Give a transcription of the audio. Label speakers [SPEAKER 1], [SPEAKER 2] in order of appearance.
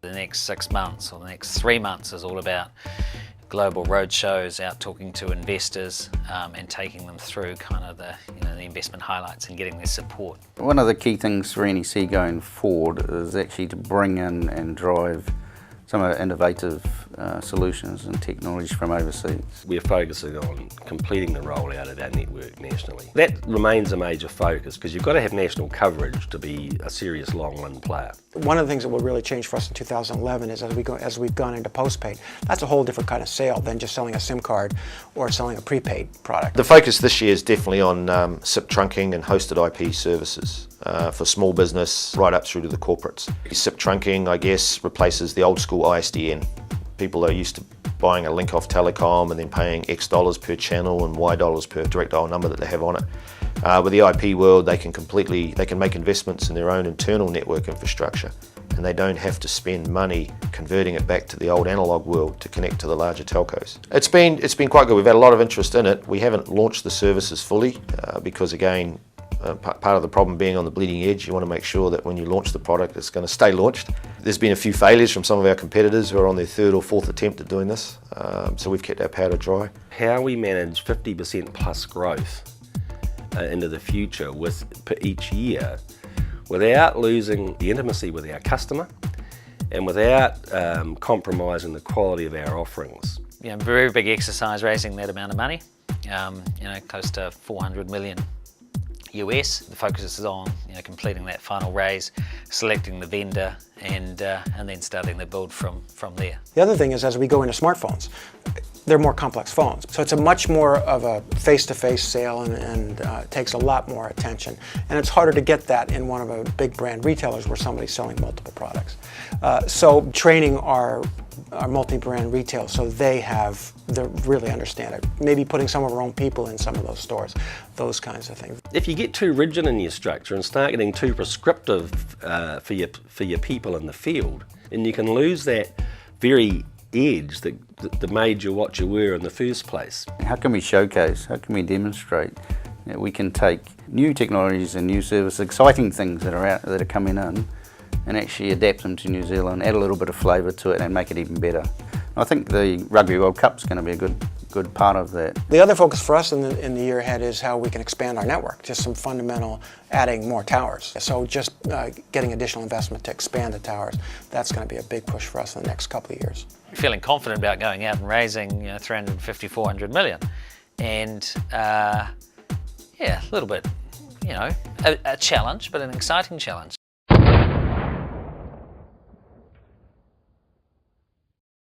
[SPEAKER 1] The next 6 months or the next 3 months is all about global roadshows, out talking to investors and taking them through kind of the investment highlights and getting their support.
[SPEAKER 2] One of the key things for NEC going forward is actually to bring in and drive some of the innovative solutions and technologies from overseas.
[SPEAKER 3] We're focusing on completing the rollout of our network nationally. That remains a major focus because you've got to have national coverage to be a serious long-run player.
[SPEAKER 4] One of the things that will really change for us in 2011 is as we've gone into postpaid, that's a whole different kind of sale than just selling a SIM card or selling a prepaid product.
[SPEAKER 5] The focus this year is definitely on SIP trunking and hosted IP services for small business right up through to the corporates. SIP trunking, I guess, replaces the old school ISDN. People are used to buying a link off telecom and then paying X dollars per channel and Y dollars per direct dial number that they have on it. With the IP world, they can make investments in their own internal network infrastructure, and they don't have to spend money converting it back to the old analog world to connect to the larger telcos. It's been quite good. We've had a lot of interest in it. We haven't launched the services fully because, again, part of the problem being on the bleeding edge, you want to make sure that when you launch the product, it's going to stay launched. There's been a few failures from some of our competitors who are on their third or fourth attempt at doing this, so we've kept our powder dry.
[SPEAKER 3] How we manage 50% plus growth into the future each year without losing the intimacy with our customer and without compromising the quality of our offerings.
[SPEAKER 1] Very big exercise raising that amount of money, close to 400 million US. The focus is on completing that final raise, selecting the vendor, and then starting the build from there.
[SPEAKER 4] The other thing is, as we go into smartphones, they're more complex phones. So it's a much more of a face-to-face sale and takes a lot more attention. And it's harder to get that in one of a big brand retailers where somebody's selling multiple products. So training our multi-brand retail so they really understand it. Maybe putting some of our own people in some of those stores, those kinds of things.
[SPEAKER 3] If you get too rigid in your structure and start getting too prescriptive for your people in the field, then you can lose that very edge that made you what you were in the first place.
[SPEAKER 2] How can we showcase, how can we demonstrate that we can take new technologies and new services, exciting things that are coming in, and actually adapt them to New Zealand, add a little bit of flavour to it and make it even better. I think the Rugby World Cup's going to be a good part of that.
[SPEAKER 4] The other focus for us in the year ahead is how we can expand our network, just some fundamental, adding more towers. So just getting additional investment to expand the towers, that's going to be a big push for us in the next couple of years.
[SPEAKER 1] Feeling confident about going out and raising 350, 400 million, and a little bit, a challenge, but an exciting challenge.